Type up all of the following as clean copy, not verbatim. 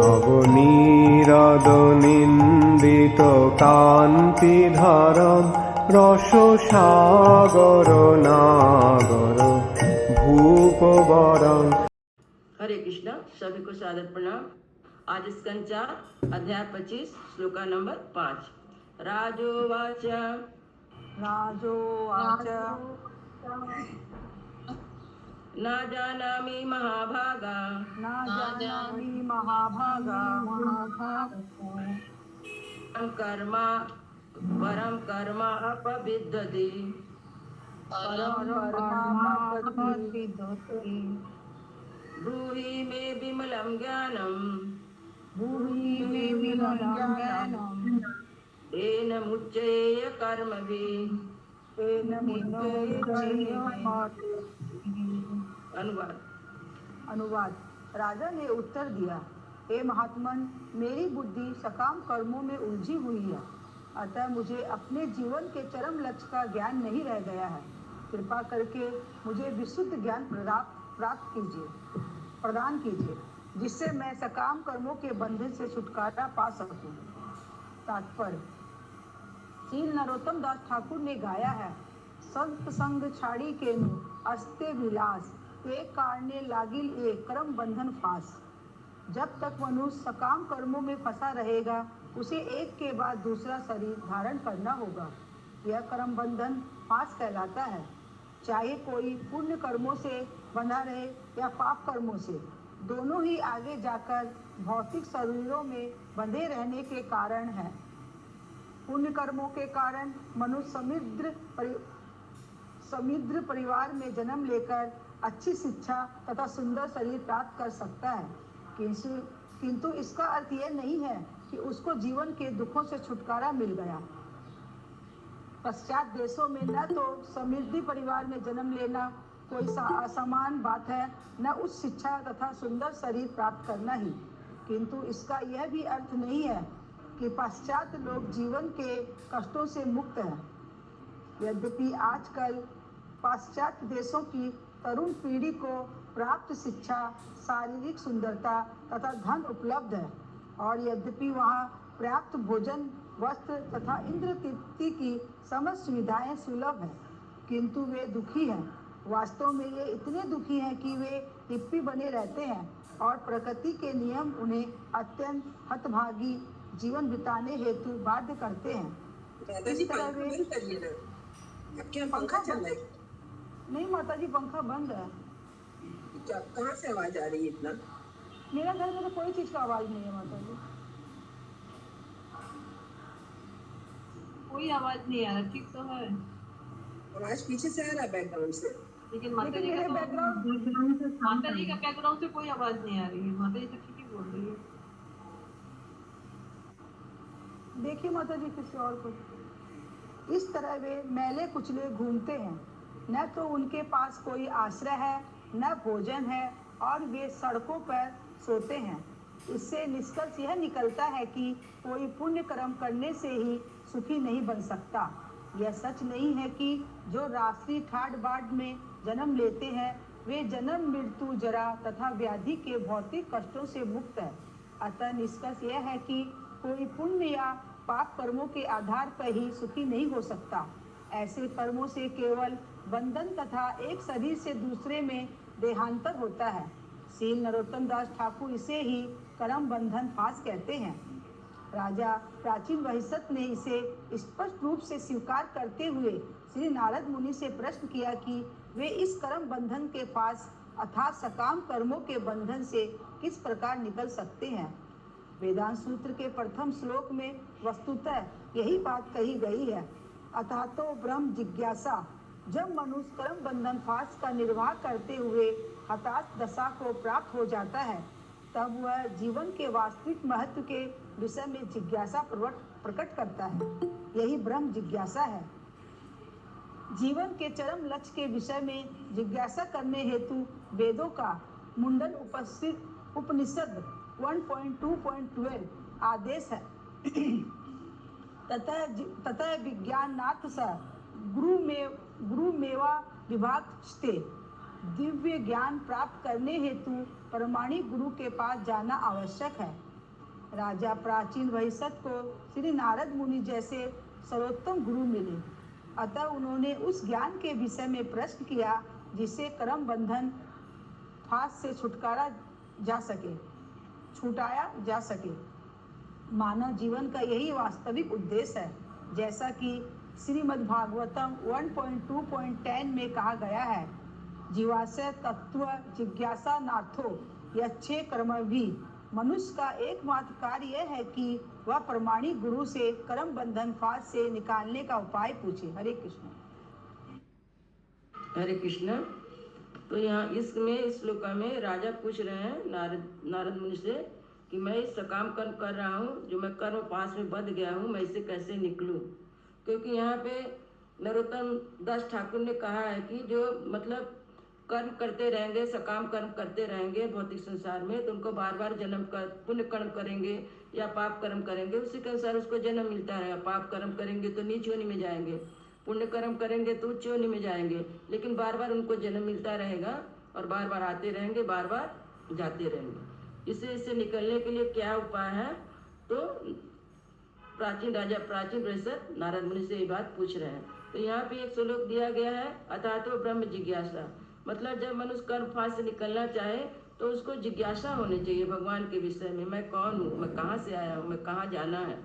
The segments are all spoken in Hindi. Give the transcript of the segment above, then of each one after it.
নবনীরদনিন্দিত কান্তিধারম রসসাগর নাগর ভূপবরং। हरे कृष्णा। सभी को सादर प्रणाम। आज स्कंद 4 अध्याय 25 श्लोका नंबर 5। राजोवाच न जानामि महाभागा परम कर्म अपविद्धति ब्रूहि मे विमलं ज्ञानम् तेन मुच्येय कर्मभिः। अनुवाद। राजा ने उत्तर दिया, हे महात्मन, मेरी बुद्धि सकाम कर्मों में उलझी हुई है, अतः मुझे अपने जीवन के चरम लक्ष्य का ज्ञान नहीं रह गया है। कृपा करके मुझे विशुद्ध ज्ञान प्रदान कीजिए, जिससे मैं सकाम कर्मों के बंधन से छुटकारा पा सकूं। तात्पर्य। श्री नरोत्तम दास ठाकुर ने गाया है, संत संग छाड़ी केनु अस्ते विलास, ते कारणे लागिल ए कर्म बंधन फास। जब तक मनुष्य सकाम कर्मों में फंसा रहेगा, उसे एक के बाद दूसरा शरीर धारण करना होगा। यह कर्म बंधन फांस कहलाता है। चाहे कोई पुण्य कर्मों से बंधा रहे या पाप कर्मों से, दोनों ही आगे जाकर भौतिक शरीरों में बंधे रहने के कारण है। पुण्य कर्मों के कारण मनुष्य समृद्ध परिवार में जन्म लेकर अच्छी शिक्षा तथा सुंदर शरीर प्राप्त कर सकता है, किंतु इसका अर्थ यह नहीं है कि उसको जीवन के दुखों से छुटकारा मिल गया। पश्चात देशों में न तो समृद्धि परिवार में जन्म लेना कोई असमान बात है, न उच्च शिक्षा तथा सुंदर शरीर प्राप्त करना ही, किंतु इसका यह भी अर्थ नहीं है कि पश्चात लोग जीवन के कष्टों से मुक्त हैं। यद्यपि आजकल पाश्चात्य देशों की तरुण पीढ़ी को प्राप्त शिक्षा, शारीरिक सुंदरता तथा धन उपलब्ध है, और यद्यपि वहाँ पर्याप्त भोजन, वस्त्र तथा इंद्र तृप्ति की समस्त सुविधाएं सुलभ हैं, किंतु वे दुखी हैं। वास्तव में ये इतने दुखी हैं कि वे हिप्पी बने रहते हैं और प्रकृति के नियम उन्हें अत्यंत हतभागी जीवन बिताने हेतु बाध्य करते हैं। इस तरह वे पंखा चल रहा है? नहीं माता जी, पंखा बंद है। कहाँ से आवाज आ रही है इतना? मेरा घर में तो कोई चीज का आवाज नहीं है माता जी, कोई आवाज नहीं आ रहा। ठीक तो है, आवाज पीछे से आ रहा है बैकग्राउंड से, लेकिन माता जी का बैकग्राउंड से कोई आवाज नहीं आ रही है। माता जी तो ठीक ही बोल रही है। देखिए माता जी किसी और को। इस तरह वे मैले कुचले घूमते हैं, न तो उनके पास कोई आश्रय है, न भोजन है, और वे सड़कों पर सोते हैं। इससे निष्कर्ष यह निकलता है कि कोई पुण्य कर्म करने से ही सुखी नहीं बन सकता। यह सच नहीं है कि जो राष्ट्रीय ठाट बाट में जन्म लेते हैं वे जन्म, मृत्यु, जरा तथा व्याधि के भौतिक कष्टों से मुक्त है। अतः निष्कर्ष यह है कि कोई पुण्य या पाप कर्मों के आधार पर ही सुखी नहीं हो सकता। ऐसे कर्मों से केवल बंधन तथा एक शरीर से दूसरे में देहांतर होता है। श्री नरोत्तम दास ठाकुर इसे ही कर्म बंधन फांस कहते हैं। राजा प्राचीन वहिष्ठ ने इसे स्पष्ट रूप से स्वीकार करते हुए श्री नारद मुनि से प्रश्न किया कि वे इस कर्म बंधन के फांस अर्थात सकाम कर्मों के बंधन से किस प्रकार निकल सकते हैं। वेदांत सूत्र के प्रथम श्लोक में वस्तुतः यही बात कही गई है। अतः तो ब्रह्म जिज्ञासा। जब मनुष्य कर्म बंधन फांस का निर्वाह करते हुए हताश दशा को प्राप्त हो जाता है, तब वह जीवन के वास्तविक महत्व के विषय में जिज्ञासा प्रकट करता है। यही ब्रह्म जिज्ञासा है। जीवन के चरम लक्ष्य के विषय में जिज्ञासा करने हेतु वेदों का मुंडन उपनिषद 1.2.12 आदेश है। तथा विज्ञानार्थ स गुरु मेवा विभागस्ते। दिव्य ज्ञान प्राप्त करने हेतु परमाणु गुरु के पास जाना आवश्यक है। राजा प्राचीन वहिष्ठ को श्री नारद मुनि जैसे सर्वोत्तम गुरु मिले, अतः उन्होंने उस ज्ञान के विषय में प्रश्न किया जिससे कर्म बंधन फांस से छुटाया जा सके। मानव जीवन का यही वास्तविक उद्देश्य है, जैसा कि श्रीमद् भागवतम 1.2.10 में कहा गया है, जीवास्य तत्व जिज्ञासा नाथो यच्छे कर्म भी। मनुष्य का एकमात्र कार्य यह है कि वह प्रमाणिक गुरु से कर्म बंधन फांस से निकालने का उपाय पूछे। हरे कृष्ण। हरे कृष्ण। तो यहाँ इस श्लोक में राजा पूछ रहे हैं नारद मुनि से कि मैं इस सकाम कर्म कर रहा हूँ, जो मैं कर्म पास में बंध गया हूँ, मैं इससे कैसे निकलूँ। क्योंकि यहाँ पे नरोत्तम दास ठाकुर ने कहा है कि जो मतलब कर्म करते रहेंगे, सकाम कर्म करते रहेंगे भौतिक संसार में, तो उनको बार बार जन्म कर पुण्य कर्म करेंगे या पाप कर्म करेंगे, उसी के अनुसार उसको जन्म मिलता रहेगा। पाप कर्म करेंगे तो नीच योनि में जाएंगे, पुण्य कर्म करेंगे तो उच्च योनि में जाएंगे, लेकिन बार बार उनको जन्म मिलता रहेगा और बार बार आते रहेंगे, बार बार जाते रहेंगे। इससे निकलने के लिए क्या उपाय है, तो प्राचीन वरिष्ठ नारद मुनि से ये बात पूछ रहे हैं। तो यहाँ पे एक श्लोक दिया गया है, अतः तो ब्रह्म जिज्ञासा, मतलब जब मनुष्य कर्म फांस से निकलना चाहे तो उसको जिज्ञासा होनी चाहिए भगवान के विषय में। मैं कौन हूँ, मैं कहाँ से आया हूँ, मैं कहाँ जाना है।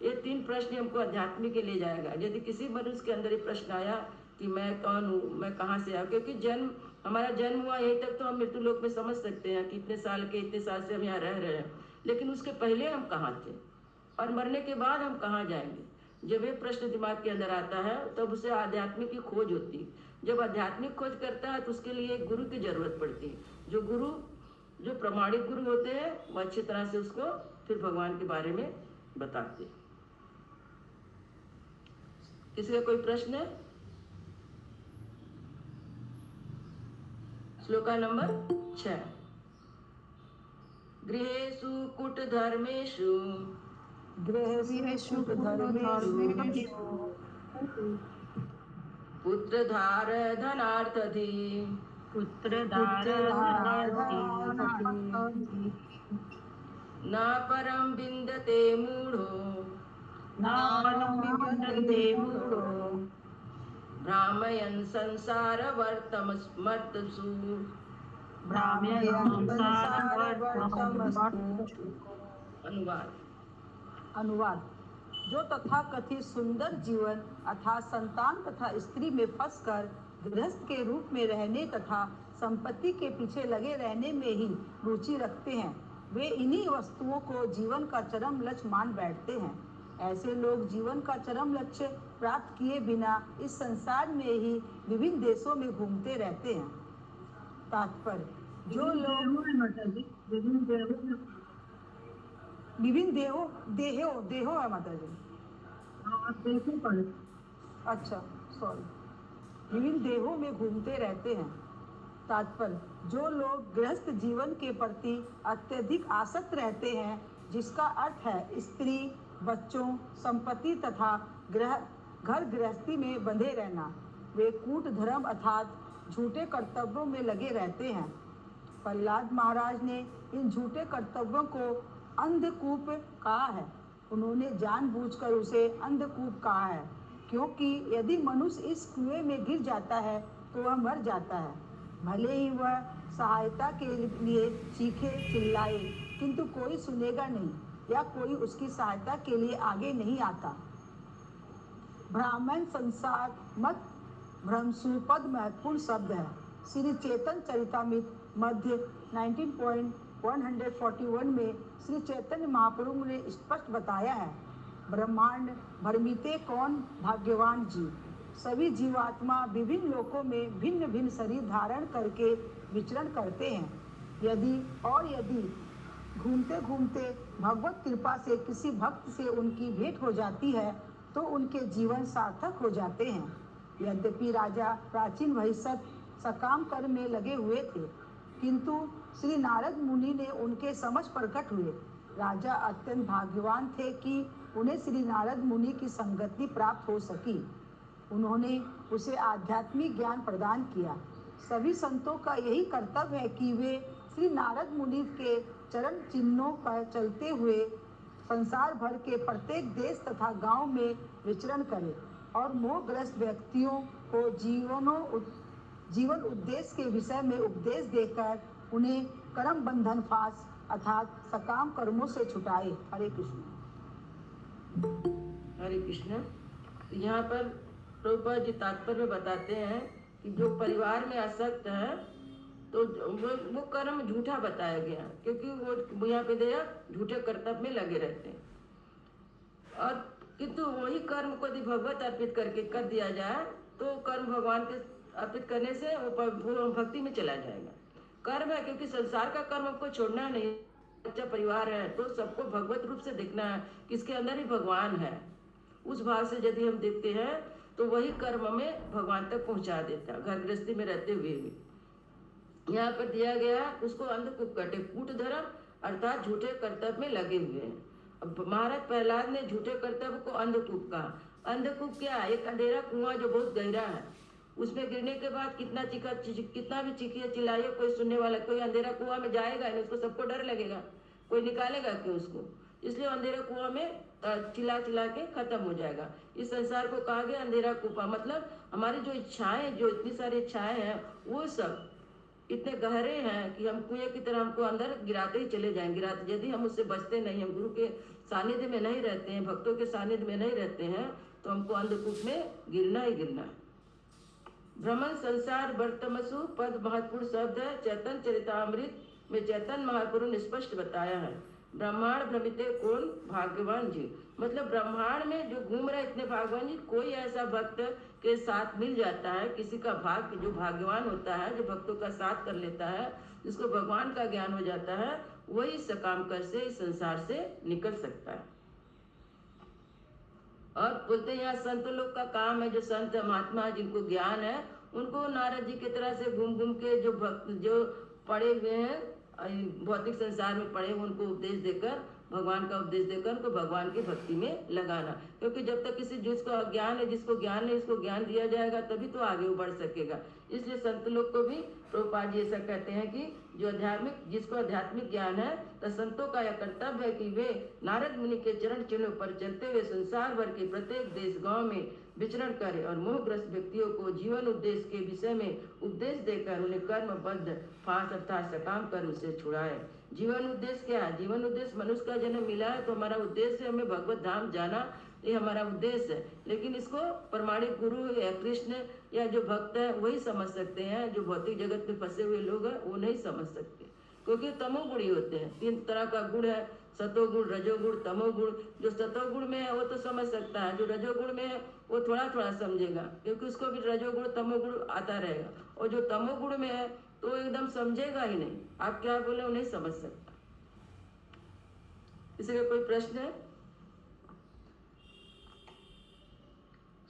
ये 3 प्रश्न हमको अध्यात्म के ले जाएगा। यदि किसी मनुष्य के अंदर ये प्रश्न आया कि मैं कौन हूँ, मैं कहाँ से आया, क्योंकि हमारा जन्म हुआ यहीं तक तो हम मृत्यु लोक में समझ सकते हैं कि इतने साल से हम यहाँ रह रहे हैं, लेकिन उसके पहले हम कहाँ थे और मरने के बाद हम कहाँ जाएंगे। जब ये प्रश्न दिमाग के अंदर आता है तब उसे आध्यात्मिक की खोज होती है। जब आध्यात्मिक खोज करता है तो उसके लिए एक गुरु की जरूरत पड़ती है। जो प्रमाणित गुरु होते हैं वो अच्छी तरह से उसको फिर भगवान के बारे में बताते हैं। किसी का कोई प्रश्न है? श्लोका नंबर 6। गृहेषु कुट धर्मेषु पुत्रधार धनार्थधि न परम विन्दते मूढ़ो भ्रामयन् संसार वर्तमर्तसु। अनुवाद। जो तथा कथित सुंदर जीवन अर्थात संतान तथा स्त्री में फंसकर गृहस्थ के रूप में रहने तथा संपत्ति के पीछे लगे रहने में ही रुचि रखते हैं, वे इन्हीं वस्तुओं को जीवन का चरम लक्ष्य मान बैठते हैं। ऐसे लोग जीवन का चरम लक्ष्य प्राप्त किए बिना इस संसार में ही विभिन्न देशों में घूमते रहते हैं। तात्पर्य, जो लोग विभिन्न देहो है माता जी, अच्छा सॉरी, विभिन्न देहों में घूमते रहते हैं। तात्पर्य, जो लोग गृहस्थ जीवन के प्रति अत्यधिक आसक्त रहते हैं, जिसका अर्थ है स्त्री, बच्चों, संपत्ति तथा घर गृहस्थी में बंधे रहना, वे कूट धर्म अर्थात झूठे कर्तव्यों में लगे रहते हैं। प्रहलाद महाराज ने इन झूठे कर्तव्यों को अंधकूप कहा है। उन्होंने जानबूझकर उसे अंधकूप कहा है, क्योंकि यदि मनुष्य इस कुएं में गिर जाता है तो वह मर जाता है। भले ही वह सहायता के लिए चीखे चिल्लाए, किंतु कोई सुनेगा नहीं या कोई उसकी सहायता के लिए आगे नहीं आता। ब्राह्मण संसार मत भ्रमसु पद महत्वपूर्ण शब्द है। श्री चैतन्य चरितामृत मध्य 19.141 में श्री चैतन्य महाप्रभु ने स्पष्ट बताया है, ब्रह्मांड भ्रमिते कौन भाग्यवान जीव। सभी जीवात्मा विभिन्न लोकों में भिन्न भिन्न शरीर धारण करके विचरण करते हैं। यदि घूमते घूमते भगवत कृपा से किसी भक्त से उनकी भेंट हो जाती है तो उनके जीवन सार्थक हो जाते हैं। यद्यपि राजा प्राचीन वहिष्ठ सकाम कर्म में लगे हुए थे, किंतु श्री नारद मुनि ने उनके समक्ष प्रकट हुए। राजा अत्यंत भाग्यवान थे कि उन्हें श्री नारद मुनि की संगति प्राप्त हो सकी। उन्होंने उसे आध्यात्मिक ज्ञान प्रदान किया। सभी संतों का यही कर्तव्य है कि वे श्री नारद मुनि के चरण चिन्हों पर चलते हुए संसार भर के प्रत्येक देश तथा गांव में विचरण करे और मोहग्रस्त व्यक्तियों को जीवन उद्देश्य के विषय में उपदेश देकर उन्हें कर्म बंधन फांस अर्थात सकाम कर्मों से छुटाए। हरे कृष्ण। हरे कृष्ण। तो यहाँ पर प्रभुपाद जी तात्पर्य बताते हैं कि जो परिवार में आसक्त है तो वो कर्म झूठा बताया गया, क्योंकि वो यहाँ पे दिया झूठे कर्तव्य में लगे रहते हैं। और किंतु वही कर्म को यदि भगवत अर्पित करके कर दिया जाए तो कर्म भगवान के अर्पित करने से वो भक्ति में चला जाएगा। कर्म है क्योंकि संसार का कर्म हमको छोड़ना नहीं। अच्छा परिवार है तो सबको भगवत रूप से देखना है, किसके अंदर ही भगवान है। उस भाव से यदि हम देखते हैं तो वही कर्म हमें भगवान तक पहुंचा देता है, घर गृहस्थी में रहते हुए भी। यहाँ पर दिया गया उसको अंधकूप कटे, कूट धर्म अर्थात झूठे कर्तव्य में लगे हुए हैं। अब महाराज प्रहलाद ने झूठे कर्तव्य को अंधकूप कहा। अंधकूप क्या है? एक अंधेरा कुआं जो बहुत गहरा है, उसमें गिरने के बाद कितना भी चीखिए चिल्लाइए, कोई सुनने वाला, कोई अंधेरा कुआं में जाएगा नहीं, उसको सबको डर लगेगा, कोई निकालेगा क्यों उसको। इसलिए अंधेरा कुआं में चिल्ला के खत्म हो जाएगा। इस संसार को कहा गया अंधेरा कुआं, मतलब हमारी जो इच्छाएं, जो इतनी सारी इच्छाएं हैं वो सब इतने गहरे हैं कि हम कुएं की तरह हमको अंदर गिराते ही चले जाएंगे। यदि हम उससे बचते नहीं, हम गुरु के सानिध्य में नहीं रहते हैं, भक्तों के सानिध्य में नहीं रहते हैं, तो हमको अंधकूप में गिरना ही गिरना है। भ्रमण संसार वर्तमसु पद महत्वपूर्ण शब्द है। चैतन्य चरितामृत में चैतन्य महाप्रभु ने स्पष्ट बताया है, ब्रह्मांड भ्रमिते कौन भाग्यवान जी, मतलब ब्रह्मांड में जो घूम रहे इतने भाग्यवान जी। कोई ऐसा भक्त के साथ मिल जाता है, किसी का भाग्य जो भाग्यवान होता है, जो भक्तों का साथ कर लेता है, जिसको भगवान का ज्ञान हो जाता है, वही सकाम कर से इस संसार से निकल सकता है। और बोलते हैं यहाँ संत लोग का काम है, जो संत महात्मा जिनको ज्ञान है, उनको नारद जी की तरह से घूम के जो भक्त जो पड़े हुए हैं भौतिक संसार में पड़े, उनको उपदेश देकर, भगवान का उपदेश देकर उनको भगवान की भक्ति में लगाना। क्योंकि जब तक जिसको ज्ञान है, जिसको ज्ञान है, उसको ज्ञान दिया जाएगा तभी तो आगे वो बढ़ सकेगा। इसलिए संत लोग को भी प्रभुपाद जी ऐसा कहते हैं कि जिसको आध्यात्मिक ज्ञान है, तो संतों का यह कर्तव्य है कि वे नारद मुनि के चरण चिन्हों पर चलते हुए संसार भर के प्रत्येक देश गांव में विचरण करें और मोहग्रस्त व्यक्तियों को जीवन उद्देश्य के विषय में उपदेश देकर उन्हें कर्मबद्ध फांस अर्थात सकाम कर्म से छुड़ाए। जीवन उद्देश्य क्या है? जीवन उद्देश्य मनुष्य का जन्म मिला है तो हमारा उद्देश्य है हमें भगवत धाम जाना, ये हमारा उद्देश्य है। लेकिन इसको प्रमाणिक गुरु या कृष्ण या जो भक्त है वही समझ सकते हैं, जो भौतिक जगत में फंसे हुए लोग हैं वो नहीं समझ सकते, क्योंकि तमोगुणी होते हैं। 3 तरह का गुण है, सतोगुण, रजोगुण, तमोगुण। जो सतोगुण में है वो तो समझ सकता है, जो रजोगुण में है वो थोड़ा समझेगा, क्योंकि उसको भी रजोगुण तमोगुण आता रहेगा। और जो तमोगुण में है तो एकदम समझेगा ही नहीं, आप क्या बोले वो नहीं समझ सकता। किसी का कोई प्रश्न है?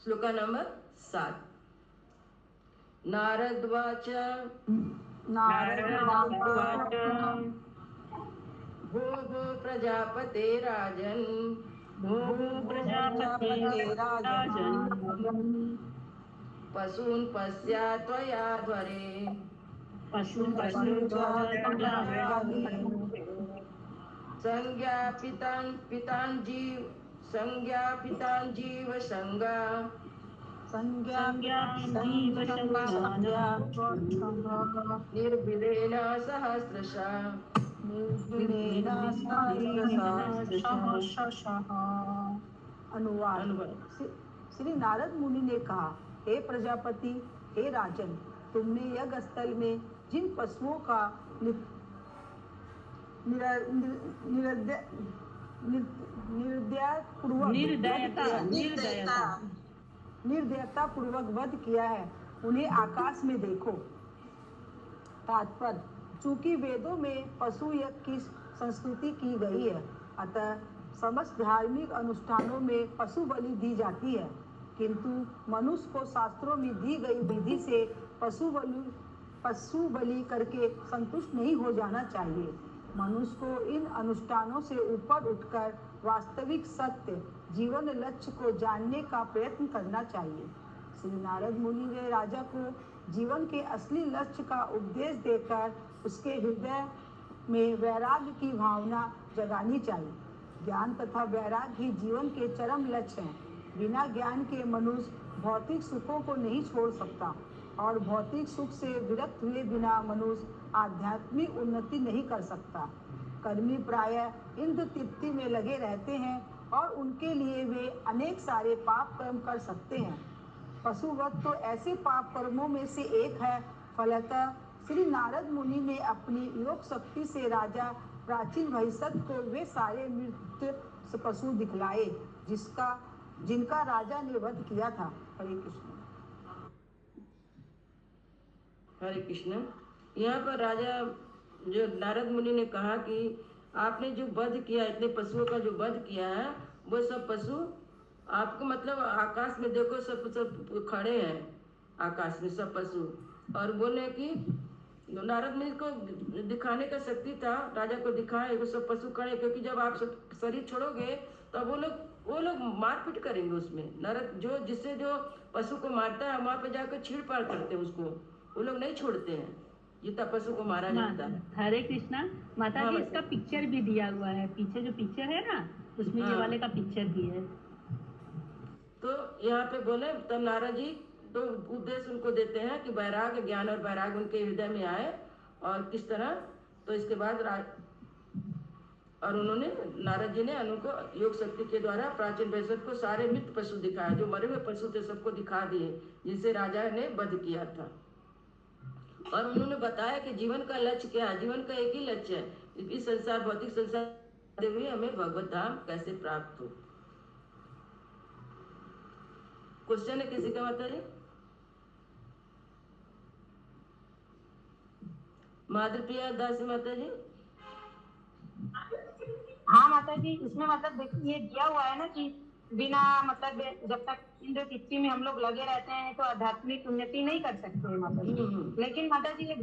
श्लोका नंबर 7। नारदवाच भो प्रजापते राजन, पशून् पश्या त्वया ध्वरे, संज्ञा पितान् जीव संगा, निर्भिदेन सहस्रशा। अनुवाद। श्री नारद मुनि ने कहा, हे प्रजापति, हे राजन, तुमने यज्ञ स्थल में जिन पशुओं का निर्दयता पूर्वक वध किया है, उन्हें आकाश में देखो। तात्पर्य, चूंकि वेदों में पशु यज्ञ की संस्तुति की गई है, अतः समस्त धार्मिक अनुष्ठानों में पशु बलि दी जाती है, किंतु मनुष्य को शास्त्रों में दी गई विधि से पशु बलि करके संतुष्ट नहीं हो जाना चाहिए। मनुष्य को इन अनुष्ठानों से ऊपर उठकर वास्तविक सत्य जीवन लक्ष्य को जानने का प्रयत्न करना चाहिए। श्री नारद मुनि ने राजा को जीवन के असली लक्ष्य का उपदेश देकर उसके हृदय में वैराग्य की भावना जगानी चाहिए। ज्ञान तथा वैराग्य ही जीवन के चरम लक्ष्य हैं। बिना ज्ञान के मनुष्य भौतिक सुखों को नहीं छोड़ सकता और भौतिक सुख से विरक्त हुए बिना मनुष्य आध्यात्मिक उन्नति नहीं कर सकता। कर्मी प्रायः इंद्र तृप्ति में लगे रहते हैं और उनके लिए वे अनेक सारे पाप कर्म कर सकते हैं। पशुवत तो ऐसे पाप कर्मों में से एक है। फलतः श्री नारद मुनि ने अपनी योग शक्ति से राजा प्राचीन भविष्य को वे सारे मृत पशु दिखलाए जिनका राजा ने वध किया था। हरे कृष्ण। हरे कृष्ण। यहाँ पर राजा जो नारद मुनि ने कहा कि आपने जो वध किया, इतने पशुओं का जो वध किया है, वो सब पशु आपको मतलब आकाश में देखो सब खड़े हैं आकाश में सब पशु, और बोले कि नारद मुनि को दिखाने का शक्ति था, राजा को दिखाए वो सब पशु खड़े, क्योंकि जब आप शरीर छोड़ोगे तो वो लोग मारपीट करेंगे उसमें। नारद जिससे जो पशु को मारता है वहाँ पे जाकर छीड़-फाड़ करते हैं उसको, वो लोग नहीं छोड़ते हैं जितना पशु को मारा जाता है। हरे कृष्णा। माता हाँ, जी इसका पिक्चर भी दिया हुआ है, पीछे जो पिक्चर है ना उसमें ये वाले का पिक्चर भी है। तो यहाँ पे बोले तब नारद जी तो उपदेश उनको देते हैं कि वैराग्य, ज्ञान और वैराग्य उनके हृदय में आए और किस तरह। तो इसके बाद और उन्होंने नारद जी ने उनको योग शक्ति के द्वारा प्राचीन वैश्य को सारे मृत पशु दिखाए, जो मरे हुए पशु थे सबको दिखा दिए जिनसे राजा ने वध किया था। और उन्होंने बताया कि जीवन का लक्ष्य क्या है। जीवन का एक ही लक्ष्य है, इस संसार भौतिक संसार हुए हमें भगवत धाम कैसे प्राप्त हो। क्वेश्चन है किसी का माता जी? माधुप्रिया दास माता जी। हाँ माता जी, इसमें मतलब देखिए ये दिया हुआ है ना कि बिना मतलब जब तक इंद्र तृप्ति में हम लोग लगे रहते हैं तो आध्यात्मिक उन्नति नहीं कर सकते हैं माता जी। लेकिन माता जी ये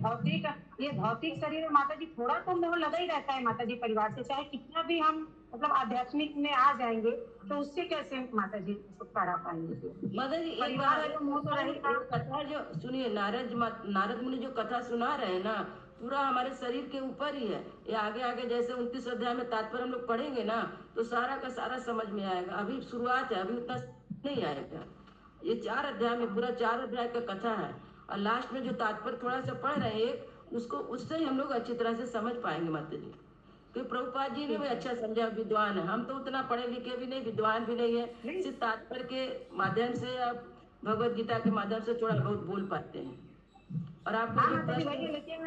भौतिक शरीर में माता जी थोड़ा तो मोह लगा ही रहता है माता जी परिवार से, चाहे कितना भी हम मतलब आध्यात्मिक में आ जाएंगे तो उससे कैसे माता जी छुटकारा पाएंगे। माता जी एक परिवार है तो मोह तो रहेगा। कथा जो सुनिए, नारद मुनि जो कथा सुना रहे हैं ना, पूरा हमारे शरीर के ऊपर ही है। ये आगे आगे जैसे 29 अध्याय में तात्पर्य हम लोग पढ़ेंगे ना तो सारा का सारा समझ में आएगा। अभी शुरुआत है, अभी उतना नहीं आएगा। ये 4 अध्याय में पूरा 4 अध्याय का कथा है और लास्ट में जो तात्पर्य थोड़ा सा पढ़ रहे हैं उसको उससे ही हम लोग अच्छी तरह से समझ पाएंगे माता जी। क्योंकि प्रभुपाद जी ने भी अच्छा समझा, विद्वान है। हम तो उतना पढ़े लिखे भी नहीं, विद्वान भी नहीं है, सिर्फ तात्पर्य के माध्यम से आप भगवत गीता के माध्यम से थोड़ा बहुत बोल पाते हैं। और आपको लेकिन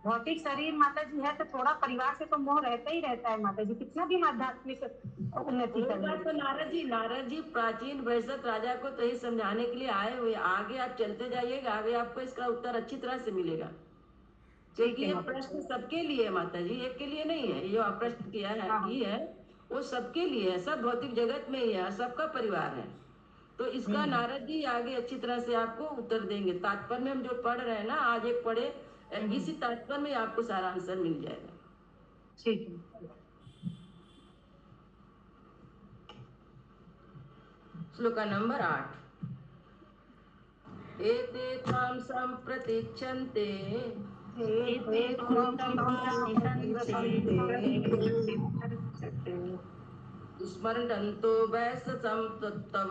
भौतिक शरीर माता जी है तो थोड़ा परिवार से तो मोह रहता ही रहता है माता जी, कितना भी आध्यात्मिक उन्नति करना। तो नारद जी प्राचीन वैश्य राजा को तो यही समझाने के लिए आए हुए। आगे आप चलते जाइएगा, आगे आपको इसका उत्तर अच्छी तरह से मिलेगा। क्योंकि ये प्रश्न सबके लिए है माता जी, एक के लिए नहीं है। ये जो प्रश्न किया है वो सबके लिए है, सब भौतिक जगत में ही है, सबका परिवार है। तो इसका नारद जी आगे अच्छी तरह से आपको उत्तर देंगे। तात्पर्य में हम जो पढ़ रहे हैं ना, आज एक पढ़े, इसी तात्पर्य में आपको सारा आंसर मिल जाएगा। ठीक है। श्लोका नंबर 8। एते त्वां सम्प्रतीक्षन्ते स्मरन्तो वैश्यं तत्तव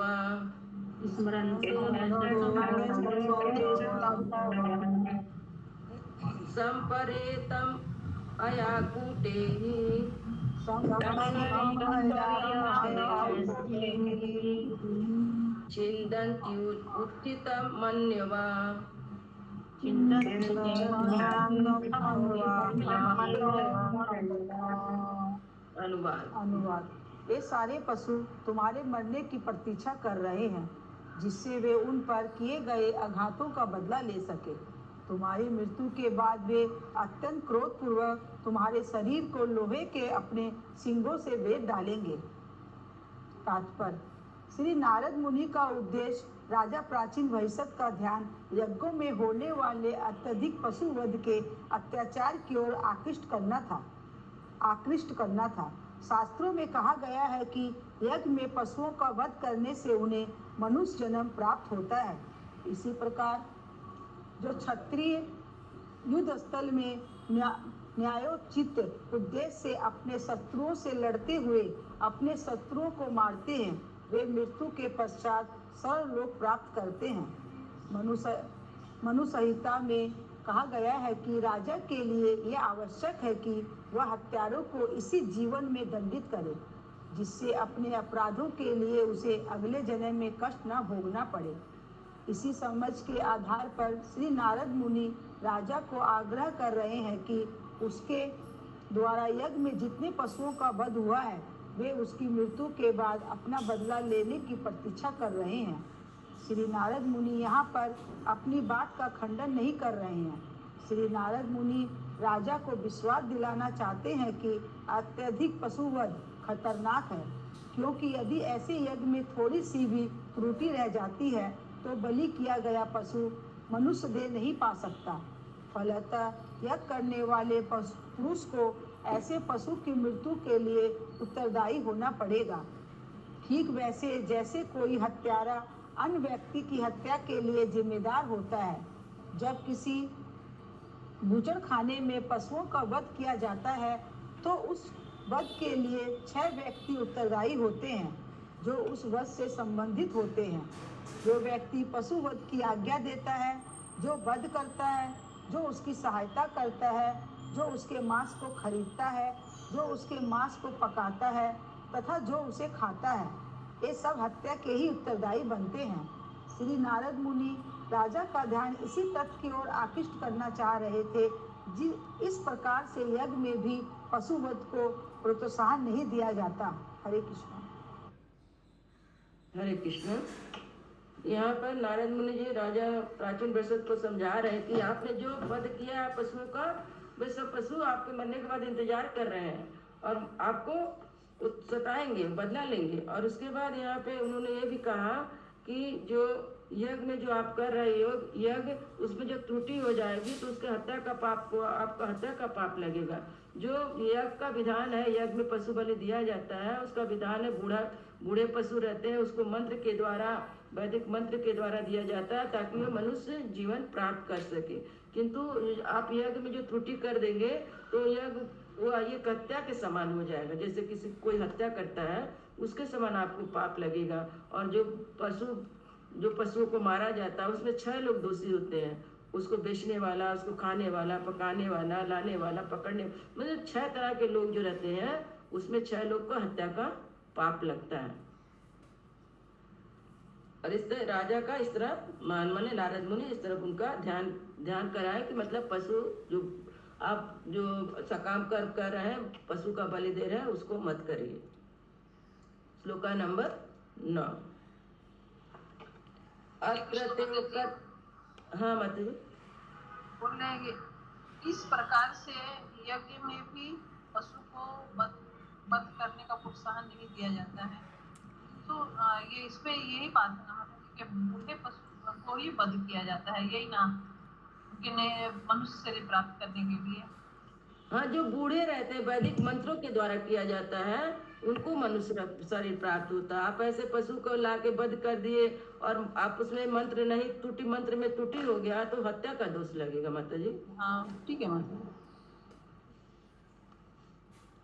सम्परेतम् अयाकूटेः छिन्दन्त्युत्थितं मन्यवा। अनुवाद। ये सारे पशु तुम्हारे मरने की प्रतीक्षा कर रहे हैं जिससे वे उन पर किए गए आघातों का बदला ले सके। तुम्हारी मृत्यु के बाद वे अत्यंत क्रोधपूर्वक तुम्हारे शरीर को लोहे के अपने सींगों से वेद डालेंगे। तात्पर्य: श्री नारद मुनि का उद्देश्य राजा प्राचीन भविष्य का ध्यान यज्ञों में होने वाले अत्यधिक पशुवध के अत्याचार की ओर आकृष्ट करना था। शास्त्रों में कहा गया है कि यज्ञ में पशुओं का वध करने से उन्हें मनुष्य जन्म प्राप्त होता है। इसी प्रकार जो क्षत्रिय युद्ध स्थल में न्यायोचित उद्देश्य से अपने शत्रुओं से लड़ते हुए अपने शत्रुओं को मारते हैं, वे मृत्यु के पश्चात स्वर्गलोक प्राप्त करते हैं। मनु संहिता में कहा गया है कि राजा के लिए यह आवश्यक है कि वह हत्यारों को इसी जीवन में दंडित करे, जिससे अपने अपराधों के लिए उसे अगले जन्म में कष्ट न भोगना पड़े। इसी समझ के आधार पर श्री नारद मुनि राजा को आग्रह कर रहे हैं कि उसके द्वारा यज्ञ में जितने पशुओं का वध हुआ है वे उसकी मृत्यु के बाद अपना बदला लेने की प्रतीक्षा कर रहे हैं। श्री नारद मुनि यहाँ पर अपनी बात का खंडन नहीं कर रहे हैं। श्री नारद मुनि राजा को विश्वास दिलाना चाहते हैं कि अत्यधिक पशुवध खतरनाक है, क्योंकि यदि ऐसे यज्ञ में थोड़ी सी भी त्रुटि रह जाती है तो बलि किया गया पशु मनुष्य देह नहीं पा सकता। फलतः यज्ञ करने वाले पुरुष को ऐसे पशु की मृत्यु के लिए उत्तरदायी होना पड़ेगा। ठीक वैसे जैसे कोई हत्यारा अन्य व्यक्ति की हत्या के लिए जिम्मेदार होता है। जब किसी बूचड़ खाने में पशुओं का वध किया जाता है तो उस वध के लिए 6 व्यक्ति उत्तरदायी होते हैं जो उस वध से संबंधित होते हैं। जो व्यक्ति पशु वध की आज्ञा देता है, जो वध करता है, जो उसकी सहायता करता है, जो उसके मांस को खरीदता है, जो उसके मांस को पकाता है तथा जो उसे खाता है, ये सब हत्या के ही उत्तरदायी बनते हैं। श्री नारद मुनि राजा का ध्यान इसी तथ्य की ओर आकृष्ट करना चाह रहे थे। इस प्रकार से यज्ञ में भी पशुवध को प्रोत्साहन नहीं दिया जाता। हरे कृष्ण। हरे कृष्ण। यहाँ पर नारद मुनि जी राजा प्राचीन बृहस्पति को समझा रहे हैं कि आपने जो वध किया है पशुओं का, वे सब पशु आपके मरने के बाद इंतजार कर रहे हैं और आपको सताएंगे, बदला लेंगे। और उसके बाद यहाँ पे उन्होंने ये भी कहा कि जो यज्ञ में जो आप कर रहे हो यज्ञ, उसमें जो त्रुटि हो जाएगी तो उसके हत्या का पाप को आपका हत्या का पाप लगेगा। जो यज्ञ का विधान है, यज्ञ में पशु बलि दिया जाता है, उसका विधान है बूढ़े पशु रहते हैं, उसको मंत्र के द्वारा, वैदिक मंत्र के द्वारा दिया जाता है ताकि वो मनुष्य जीवन प्राप्त कर सके। किंतु आप यज्ञ में जो त्रुटि कर देंगे तो यज्ञ वो ये हत्या के समान हो जाएगा। जैसे किसी कोई हत्या करता है उसके समान आपको पाप लगेगा। और जो पशुओं को मारा जाता है उसमें 6 लोग दोषी होते हैं, उसको बेचने वाला, उसको खाने वाला, पकाने वाला, लाने वाला, पकड़ने, मतलब 6 तरह के लोग जो रहते हैं उसमें 6 लोग को हत्या का पाप लगता है। और इस तरह राजा का इस तरह माने नारद मुनि इस तरफ उनका ध्यान कराए कि मतलब पशु जो आप जो सकाम कर रहे हैं, पशु का बलि दे रहे हैं, उसको मत करिए। श्लोका नंबर 9। हाँ माता जी बोल रहे हैं कि इस प्रकार से यज्ञ में भी पशु को वध करने का प्रोत्साहन नहीं दिया जाता है। तो ये इसमें यही बात है ना कि बूढ़े पशु को ही वध किया जाता है, यही ना कि मनुष्य शरीर प्राप्त करने के लिए। हाँ, जो बूढ़े रहते हैं वैदिक मंत्रों के द्वारा किया जाता है उनको मनुष्य शरीर प्राप्त होता है। आप ऐसे पशु को ला के वध कर दिए और आप उसमें मंत्र नहीं त्रुटि, मंत्र में त्रुटि हो गया तो हत्या का दोष लगेगा माता जी। हाँ ठीक है माता।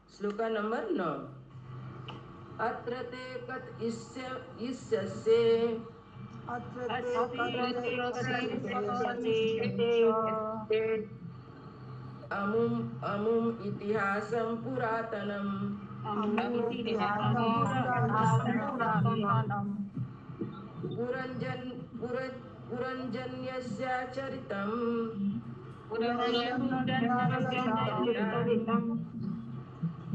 श्लोका नंबर 9। अत्र ते कत इष्यसे अमुम इतिहासं पुरातनम् पुरञ्जन्यस्य चरितं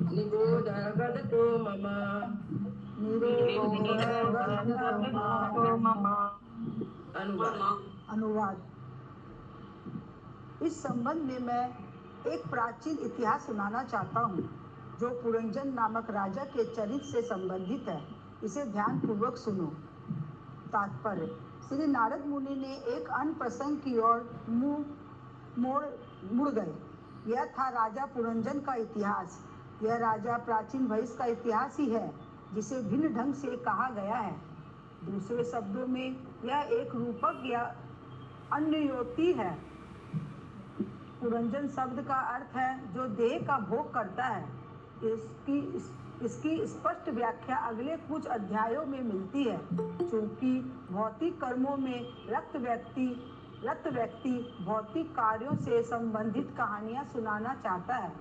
निगोदगतो मम। अनुवाद। इस संबंध में मैं एक प्राचीन इतिहास सुनाना चाहता हूँ जो पुरंजन नामक राजा के चरित्र से संबंधित है। इसे ध्यान पूर्वक सुनो। तात्पर्य: श्री नारद मुनि ने एक अन्य प्रसंग की ओर मुड़ गए। यह था राजा पुरंजन का इतिहास। यह राजा प्राचीन भविष्य का इतिहास ही है जिसे भिन्न ढंग से कहा गया है। दूसरे शब्दों में यह एक रूपक या अन्योक्ति है। पुरंजन शब्द का अर्थ है जो देह का भोग करता है। इसकी स्पष्ट व्याख्या अगले कुछ अध्यायों में मिलती है। चूंकि भौतिक कर्मों में रक्त व्यक्ति भौतिक कार्यों से संबंधित कहानियां सुनाना चाहता है,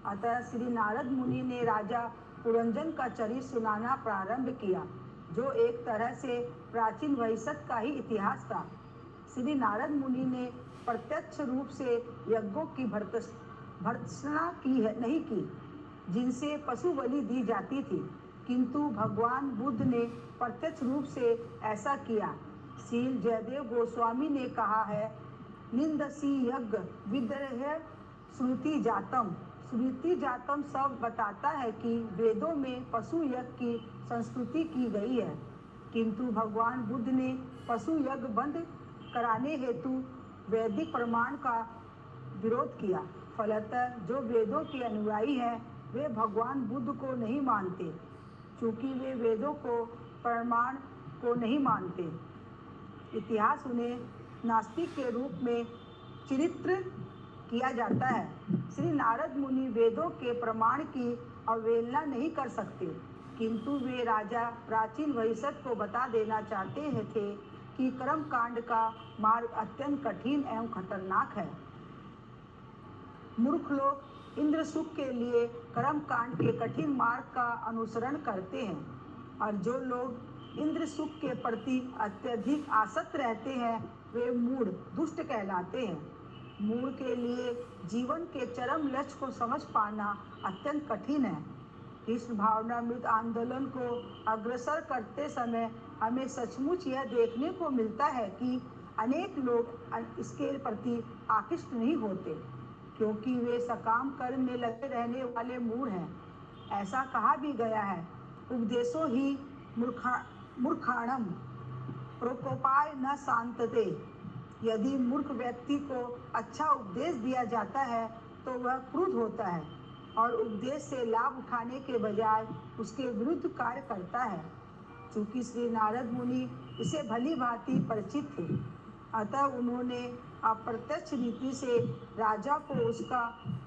अतः श्री नारद मुनि ने राजा पुरंजन का चरित्र सुनाना प्रारंभ किया, जो एक तरह से प्राचीन वैशत का ही इतिहास था। श्री नारद मुनि ने प्रत्यक्ष रूप से यज्ञों की भर्त्सना नहीं की जिनसे पशु बलि दी जाती थी, किंतु भगवान बुद्ध ने प्रत्यक्ष रूप से ऐसा किया। श्रील जयदेव गोस्वामी ने कहा है, निंदसी यज्ञ विद्रह श्रुति जातम सब बताता है कि वेदों में पशु यज्ञ की संस्कृति की गई है, किंतु भगवान बुद्ध ने पशु यज्ञ बंद कराने हेतु वैदिक प्रमाण का विरोध किया। फलतः जो वेदों के अनुयायी हैं वे भगवान बुद्ध को नहीं मानते, चूँकि वे वेदों को प्रमाण को नहीं मानते। इतिहास उन्हें नास्तिक के रूप में चित्रित किया जाता है। श्री नारद मुनि वेदों के प्रमाण की अवहेलना नहीं कर सकते, किंतु वे राजा प्राचीन वैशत को बता देना चाहते थे कि कर्म कांड का मार्ग अत्यंत कठिन एवं खतरनाक है। मूर्ख लोग इंद्र सुख के लिए कर्म कांड के कठिन मार्ग का अनुसरण करते हैं, और जो लोग इंद्र सुख के प्रति अत्यधिक आसक्त रहते हैं वे मूढ़ दुष्ट कहलाते हैं। मूढ़ के लिए जीवन के चरम लक्ष्य को समझ पाना अत्यंत कठिन है। इस भावनामृत आंदोलन को अग्रसर करते समय हमें सचमुच यह देखने को मिलता है कि अनेक लोग इसके प्रति आकृष्ट नहीं होते, क्योंकि वे सकाम कर्म में लगे रहने वाले मूढ़ हैं। ऐसा कहा भी गया है, उपदेशो ही मूर्खाणम प्रकोपाय न शांतते। यदि मूर्ख व्यक्ति को अच्छा उपदेश दिया जाता है तो वह क्रुद्ध होता है और उपदेश से लाभ उठाने के बजाय उसके विरुद्ध कार्य करता है। चूँकि श्री नारद मुनि इसे भली भांति परिचित थे, अतः उन्होंने अप्रत्यक्ष रीति से राजा को उसका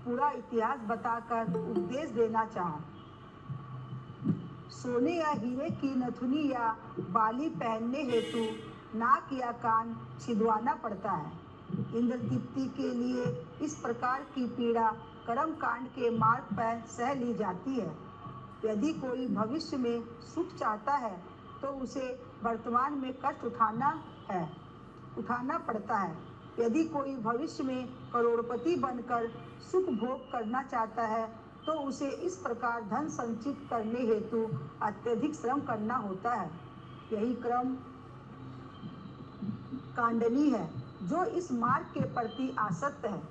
पूरा इतिहास बताकर उपदेश देना चाहा। सोने या हीरे की नथुनी या बाली पहनने हेतु नाक या कान छिदवाना पड़ता है। इंद्र तृप्ति के लिए इस प्रकार की पीड़ा कर्म कांड के मार्ग पर सह ली जाती है। यदि कोई भविष्य में सुख चाहता है तो उसे वर्तमान में कष्ट उठाना पड़ता है। यदि कोई भविष्य में करोड़पति बनकर सुख भोग करना चाहता है तो उसे इस प्रकार धन संचित करने हेतु अत्यधिक श्रम करना होता है। यही क्रम कांडनी है। जो इस मार्ग के प्रति आसक्त है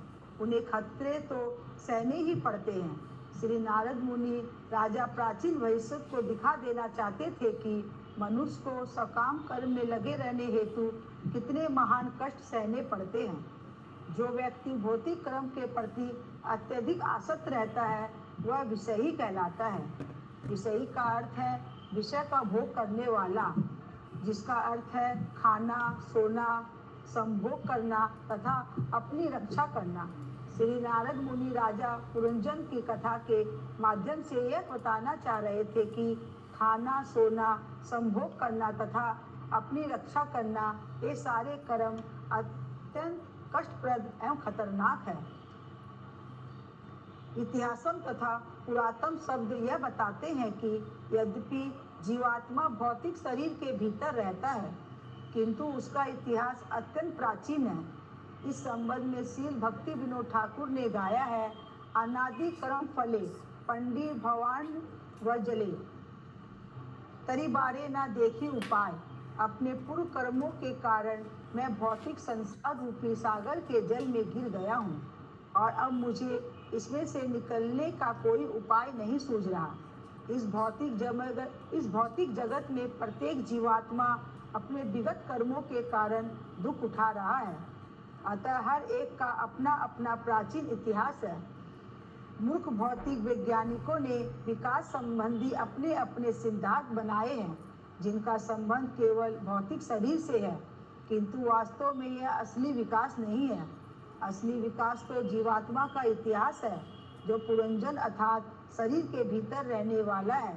उन्हें खतरे तो सहने ही पड़ते हैं। श्री नारद मुनि राजा प्राचीन वैशत को दिखा देना चाहते थे कि मनुष्य को सकाम कर्म में लगे रहने हेतु कितने महान कष्ट सहने पड़ते हैं। जो व्यक्ति भौतिक कर्म के प्रति अत्यधिक आसक्त रहता है वह विषयी कहलाता है। विषयी का अर्थ है विषय का भोग करने वाला, जिसका अर्थ है खाना, सोना, संभोग करना तथा अपनी रक्षा करना। श्री नारद मुनि राजा पुरंजन की कथा के माध्यम से यह बताना चाह रहे थे कि खाना, सोना, संभोग करना तथा अपनी रक्षा करना ये सारे कर्म अत्यंत कष्टप्रद एवं खतरनाक है। इतिहासम तथा पुरातन शब्द यह बताते हैं कि यद्यपि जीवात्मा भौतिक शरीर के भीतर रहता है, किंतु उसका इतिहास अत्यंत प्राचीन है। इस संबंध में श्रील भक्ति विनोद ठाकुर ने गाया है, अनादि कर्म फले पंडित भवान वजले, तरीबारे ना देखी उपाय। अपने पूर्व कर्मों के कारण मैं भौतिक संसार रूपी सागर के जल में गिर गया हूँ और अब मुझे इसमें से निकलने का कोई उपाय नहीं सूझ रहा। इस भौतिक जगत में प्रत्येक जीवात्मा अपने विगत कर्मों के कारण दुख उठा रहा है, अतः हर एक का अपना अपना प्राचीन इतिहास है। मूर्ख भौतिक वैज्ञानिकों ने विकास संबंधी अपने अपने सिद्धांत बनाए हैं, जिनका संबंध केवल भौतिक शरीर से है, किंतु वास्तव में यह असली विकास नहीं है। असली विकास तो जीवात्मा का इतिहास है, जो पुरंजन अर्थात शरीर के भीतर रहने वाला है।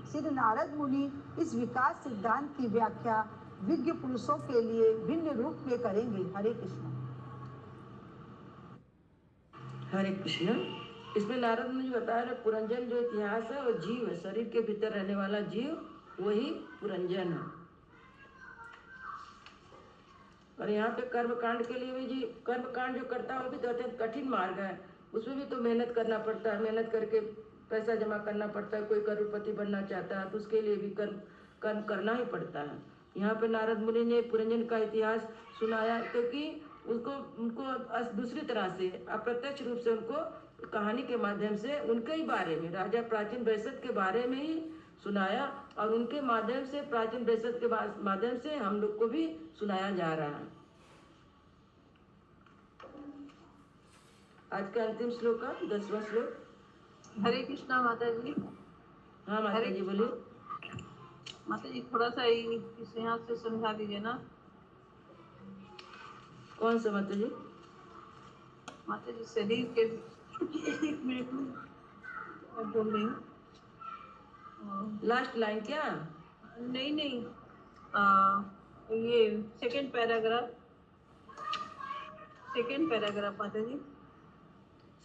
श्री नारद मुनि इस विकास सिद्धांत की व्याख्या विज्ञ पुरुषों के लिए भिन्न रूप में करेंगे। हरे कृष्ण। हरे कृष्ण। इसमें नारद मुनि बता रहे पुरंजन जो इतिहास है वो जीव है, शरीर के भीतर रहने वाला जीव वही पुरंजन है। और यहाँ पे कर्म कांड के लिए भी जी कर्म कांड जो करता है वो भी तो अत्यंत कठिन मार्ग है, उसमें भी तो मेहनत करना पड़ता है, मेहनत करके पैसा जमा करना पड़ता है। कोई करोड़पति बनना चाहता है तो उसके लिए भी कर्म करना ही पड़ता है। यहाँ पे नारद मुनि ने पुरंजन का इतिहास सुनाया क्योंकि उनको दूसरी तरह से अप्रत्यक्ष रूप से उनको कहानी के माध्यम से उनके ही बारे में राजा प्राचीन वैश्य के बारे में ही सुनाया और उनके माध्यम से प्राचीन वैश्य के माध्यम से हम लोग को भी सुनाया जा रहा है। आज का अंतिम श्लोक है 10वां श्लोक। हरे कृष्णा माता जी। हाँ माता जी बोलिए। माता जी थोड़ा सा इस यहाँ से समझा दीजिए ना। कौन सा माता जी? माता जी शरीर के एक मिनट में मैं बोल रही हूँ। लास्ट लाइन क्या? नहीं ये सेकंड पैराग्राफ माता जी।